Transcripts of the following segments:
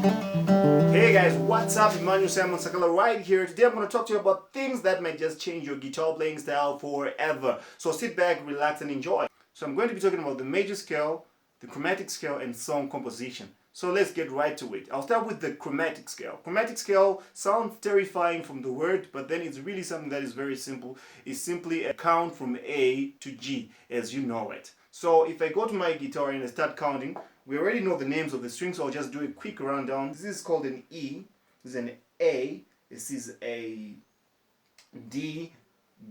Hey guys, what's up? Emmanuel Simon Sakala right here. Today I'm going to talk to you about things that might just change your guitar playing style forever. So sit back, relax and enjoy. So I'm going to be talking about the major scale, the chromatic scale and song composition. So let's get right to it. I'll start with the chromatic scale. Chromatic scale sounds terrifying from the word, but then it's really something that is very simple. It's simply a count from A to G as you know it. So if I go to my guitar and I start counting, we already know the names of the strings, so I'll just do a quick rundown. This is called an E, this is an A, this is a D,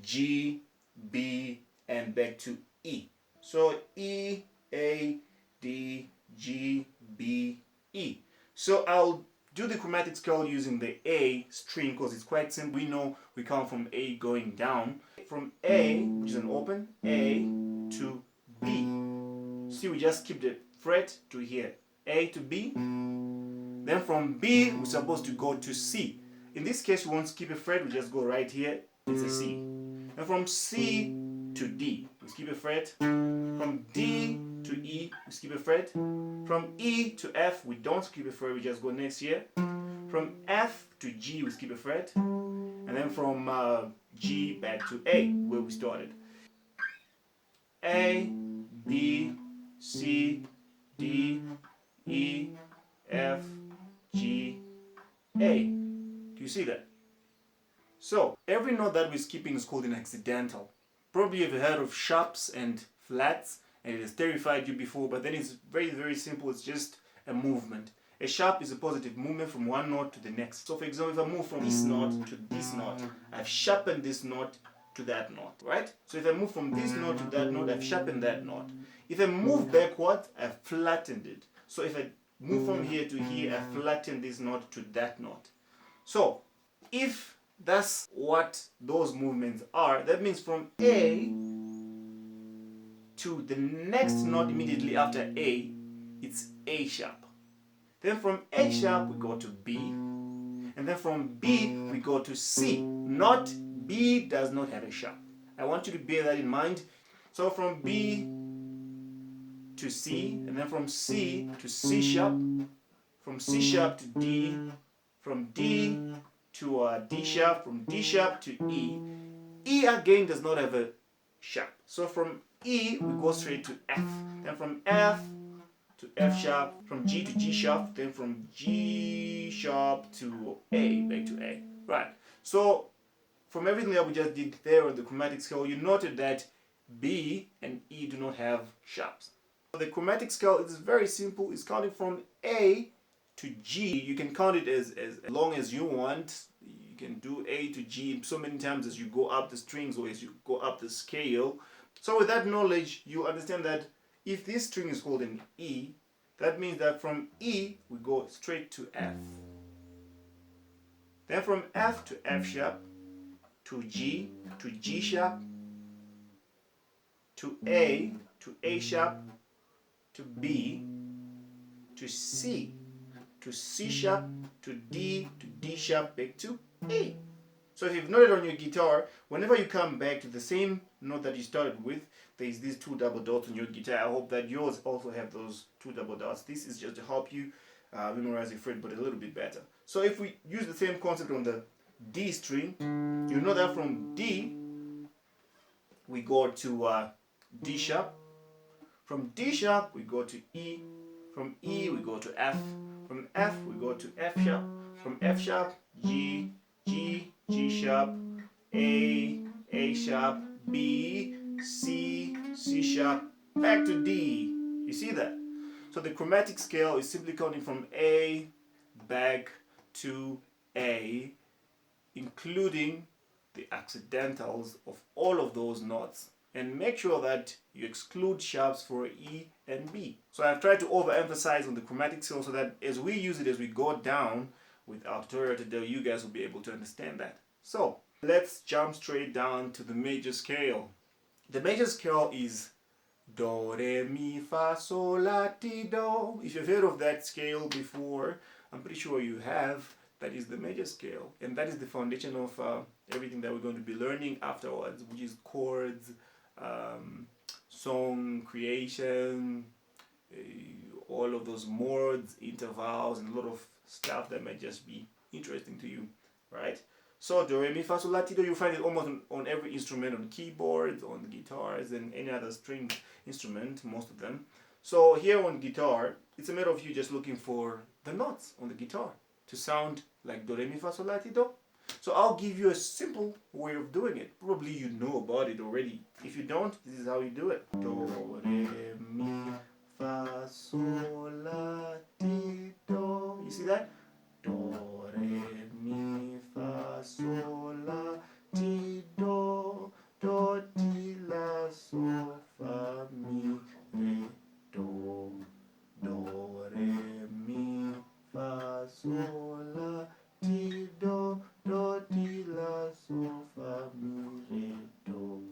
G, B, and back to E. So E, A, D, G, B, E. So I'll do the chromatic scale using the A string because it's quite simple. We know we count from A going down. From A, which is an open, A to B. See, we just keep the fret to here. A to B. Then from B, we're supposed to go to C. In this case, we won't skip a fret. We just go right here. It's a C. And from C to D, we skip a fret. From D to E, we skip a fret. From E to F, we don't skip a fret. We just go next here. From F to G, we skip a fret. And then from G back to A, where we started. A, B, C, D, E, F, G, A. Do you see that? So, every note that we're skipping is called an accidental. Probably you've heard of sharps and flats, and it has terrified you before, but then it's very, very simple. It's just a movement. A sharp is a positive movement from one note to the next. So, for example, if I move from this note to this note, I've sharpened this note to that note, right? So if I move from this note to that note, I've sharpened that note. If I move backwards, I've flattened it. So if I move from here to here, I flatten this note to that note. So if that's what those movements are, that means from A to the next note immediately after A, it's A sharp. Then from A sharp, we go to B. And then from B, we go to C. Not B does not have a sharp. I want you to bear that in mind. So from B to C, and then from C to C sharp, from C sharp to D, from D to D sharp, from D sharp to E. E again does not have a sharp. So from E, we go straight to F. Then from F to F sharp, from G to G sharp, then from G sharp to A, back to A. Right. So from everything that we just did there on the chromatic scale, you noted that B and E do not have sharps. The chromatic scale is very simple. It's counting from A to G. You can count it as long as you want. You can do A to G so many times as you go up the strings or as you go up the scale. So with that knowledge, you understand that if this string is called an E, that means that from E, we go straight to F. Then from F to F sharp, to G sharp, to A sharp, to B, to C sharp, to D sharp, back to A. So if you've noted on your guitar, whenever you come back to the same note that you started with, there's these two double dots on your guitar. I hope that yours also have those two double dots. This is just to help you memorize the fretboard a little bit better. So if we use the same concept on the D string, you know that from D, we go to D sharp. From D sharp, we go to E. From E, we go to F. From F, we go to F sharp. From F sharp, G sharp, A sharp, B, C sharp, back to D. You see that? So the chromatic scale is simply counting from A back to A, including the accidentals of all of those notes. And make sure that you exclude sharps for E and B. So I've tried to overemphasize on the chromatic scale so that as we use it, as we go down with our tutorial today, you guys will be able to understand that. So let's jump straight down to the major scale. The major scale is Do, Re, Mi, Fa, Sol, La, Ti, Do. If you've heard of that scale before, I'm pretty sure you have. That is the major scale, and that is the foundation of everything that we're going to be learning afterwards, which is chords, song creation, all of those modes, intervals, and a lot of stuff that might just be interesting to you, right? So do, re, mi, fa, sol, la, ti, do, you find it almost on every instrument, on keyboards, on guitars, and any other string instrument, most of them. So here on guitar, it's a matter of you just looking for the notes on the guitar to sound like do, re, mi, fa, sol, la, ti, do. So I'll give you a simple way of doing it. Probably you know about it already. If you don't, this is how you do it. Do, re, mi, fa, sol, la, ti, do. You see that? Do, re, mi, fa, sol, la, ti, do. Do, ti, la, sol, fa, mi, re, do. Do, re, mi, fa, sol, la, ti, do. Do, ti, la, sol, fa, mi, re, do.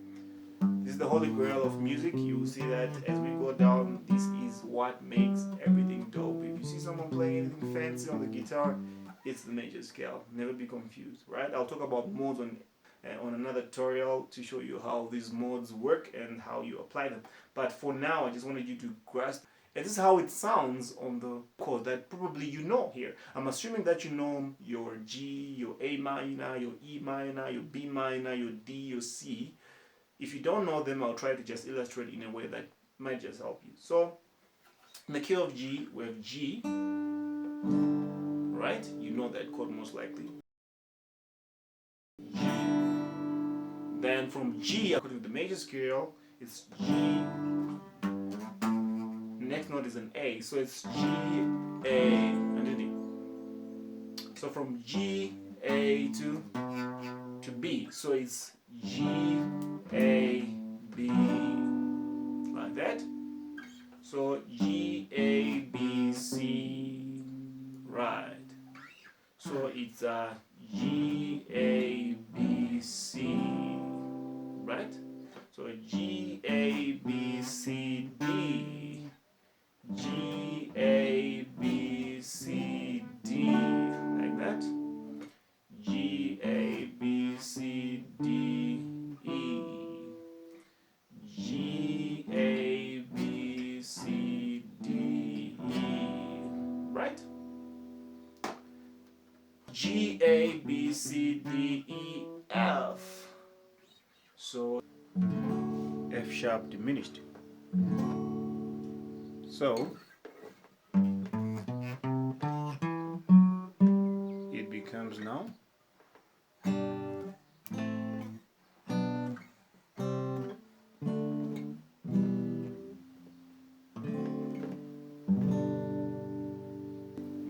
This is the holy grail of music. You will see that as we go down, this is what makes everything dope. If you see someone playing anything fancy on the guitar, it's the major scale. Never be confused, right? I'll talk about modes on another tutorial to show you how these modes work and how you apply them. But for now, I just wanted you to grasp. And this is how it sounds on the chord that probably you know here. I'm assuming that you know your G, your A minor, your E minor, your B minor, your D, your C. If you don't know them, I'll try to just illustrate in a way that might just help you. So, in the key of G, we have G, right? You know that chord most likely. G. Then from G, according to the major scale, it's G. Next note is an A, so it's G, A, and D. So from G, A to B, so it's G, A, B, like that. So G, A, B, C, right. So it's G, A, B, C, right. So G, A, B, C, D. G, A, B, C, D, like that. G, A, B, C, D, E. G, A, B, C, D, E, right? G, A, B, C, D, E, F. So F sharp diminished. So it becomes now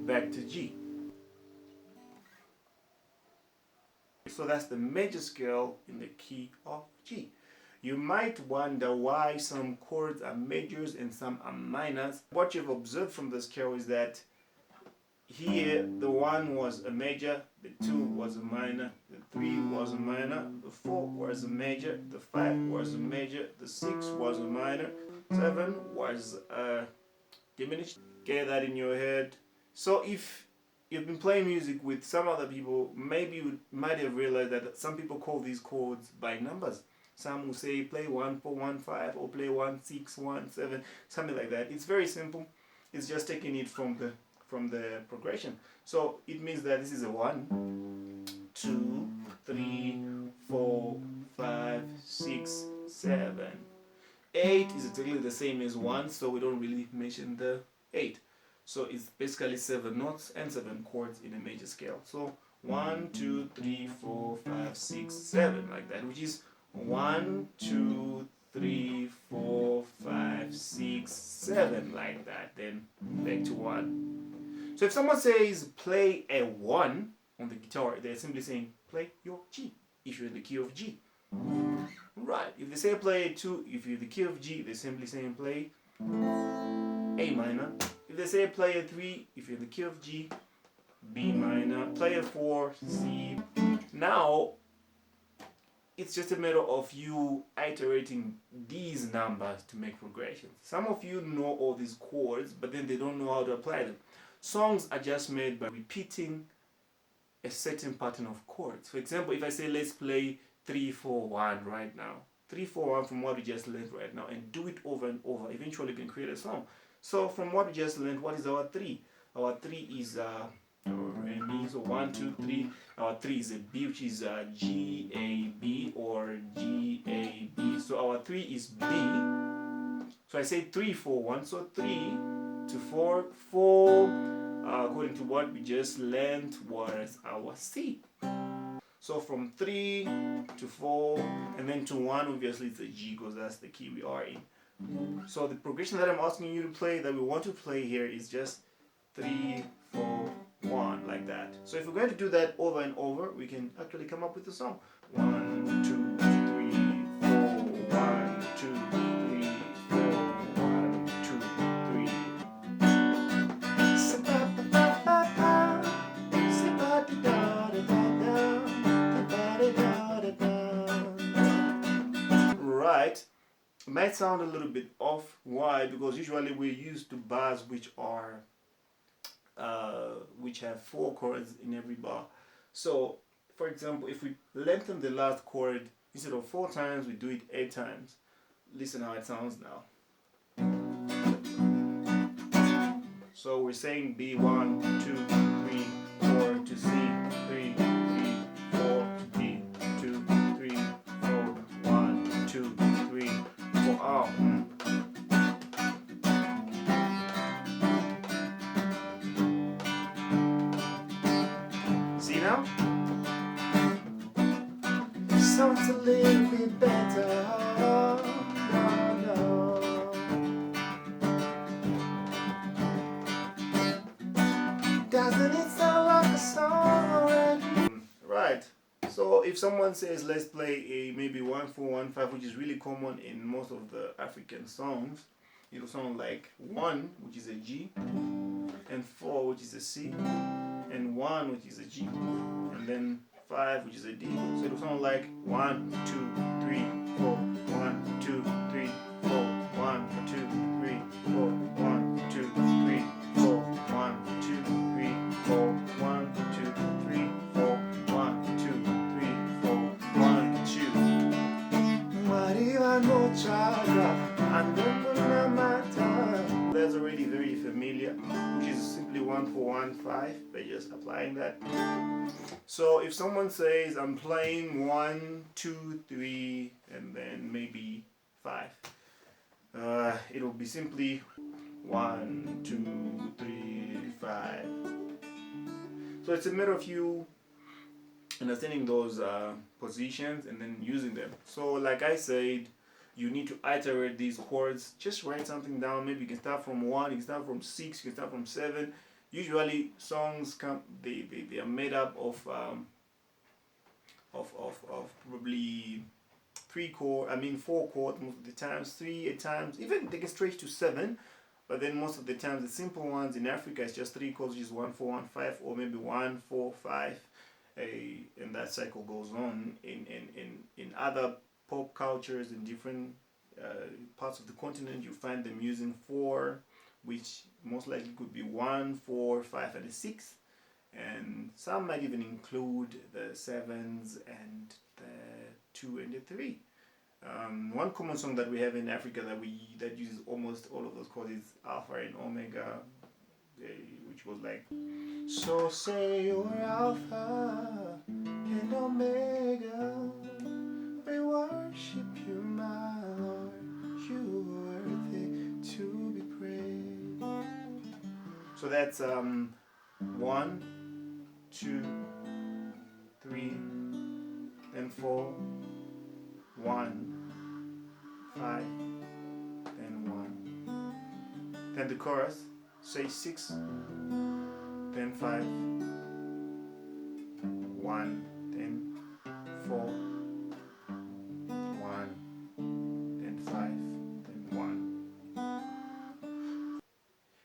back to G. So that's the major scale in the key of G. You might wonder why some chords are majors and some are minors. What you've observed from the scale is that here the 1 was a major, the 2 was a minor, the 3 was a minor, the 4 was a major, the 5 was a major, the 6 was a minor, 7 was diminished. Get that in your head. So if you've been playing music with some other people, maybe you might have realized that some people call these chords by numbers. Some will say play 1 4 1 5 or play 1 6 1 7, something like that. It's very simple. It's just taking it from the progression. So it means that this is a 1, 2, 3, 4, 5, 6, 7. 8 is exactly the same as 1, so we don't really mention the 8. So it's basically 7 notes and 7 chords in a major scale. So 1, 2, 3, 4, 5, 6, 7, like that, which is 1, 2, 3, 4, 5, 6, 7, like that. Then back to 1. So if someone says play a 1 on the guitar, they're simply saying play your G if you're in the key of G. Right. If they say play a 2, if you're in the key of G, they're simply saying play A minor. If they say play a 3, if you're in the key of G, B minor. Play a 4, C. Now, it's just a matter of you iterating these numbers to make progressions. Some of you know all these chords, but then they don't know how to apply them. Songs are just made by repeating a certain pattern of chords. For example, if I say let's play 3 4 1 right now, 3 4 1 from what we just learned right now, and do it over and over, eventually you can create a song. So from what we just learned, what is our 3? Our 3 is so 1, 2, 3. Our 3 is a B, which is G, A, B or G, A, B. So our 3 is B. So I say 3, 4, 1. So 3 to 4, 4, according to what we just learned, was our C. So from 3 to 4 and then to 1, obviously it's a G because that's the key we are in. So the progression that I'm asking you to play, that we want to play here, is just 3, 4, 1, like that. So if we're going to do that over and over, we can actually come up with a song. 1, 2, 3, 4, 1, 2, 3, 4, 1, 2, 3. Right. It might sound a little bit off. Why? Because usually we're used to bars which are which have 4 chords in every bar. So for example, if we lengthen the last chord, instead of 4 times we do it 8 times. Listen how it sounds now. So we're saying B, 1, 2, 3, 4 to C, 3, 3, 4 to D, 2, 3, 4, 1, 2, 3, 4. Oh. See now? Sounds a little bit better. Doesn't it sound like a song already? Right. So if someone says let's play a maybe 1, 4, 1, 5, which is really common in most of the African songs, it'll sound like 1, which is a G, and 4, which is a C, and 1, which is a G, and then 5, which is a D. So it'll sound like 1, 2, 3, 4, 1, 2, 3, 4, 1, 2, 3, 4, 1, 2, 3, 4, 1, 2, 3, 4, 1, 2, 3, 4, 1, 2, 3, 4, 1, 2. That's already very familiar, which is simply 1, 4, 1, 5 by just applying that. So if someone says I'm playing 1, 2, 3 and then maybe 5, it'll be simply 1, 2, 3, 5. So it's a matter of you understanding those positions and then using them. So like I said, you need to iterate these chords. Just write something down. Maybe you can start from 1, you can start from 6, you can start from 7. Usually songs come, they are made up of probably 4 chords most of the times, 3 at times, even they can stretch to 7, but then most of the times the simple ones in Africa is just 3 chords, which is 1, 4, 1, 5, or maybe 1, 4, 5, and that cycle goes on. In other pop cultures in different parts of the continent, you find them using 4, which most likely could be 1, 4, 5, and a 6, and some might even include the 7s and the 2 and the 3. One common song that we have in Africa that uses almost all of those chords is Alpha and Omega, which was like, so say you're Alpha and Omega, we worship you, my Lord, you are worthy to be praised. So that's 1, 2, 3, and 4, 1, 5, then 1. Then the chorus, say 6, then 5, 1, then 4, 1, then 5, then 1.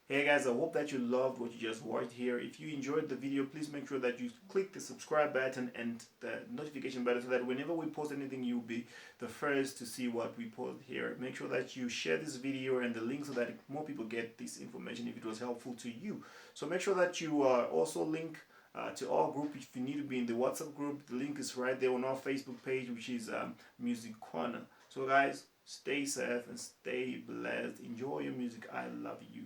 Hey guys, I hope that you loved what you just watched here. If you enjoyed the video, please make sure that you click the subscribe button and the notification button so that whenever we post anything, you'll be the first to see what we post here. Make sure that you share this video and the link so that more people get this information if it was helpful to you. So make sure that you also link to our group if you need to be in the WhatsApp group. The link is right there on our Facebook page, which is Music Corner. So guys, Stay safe and stay blessed. Enjoy your music. I love you.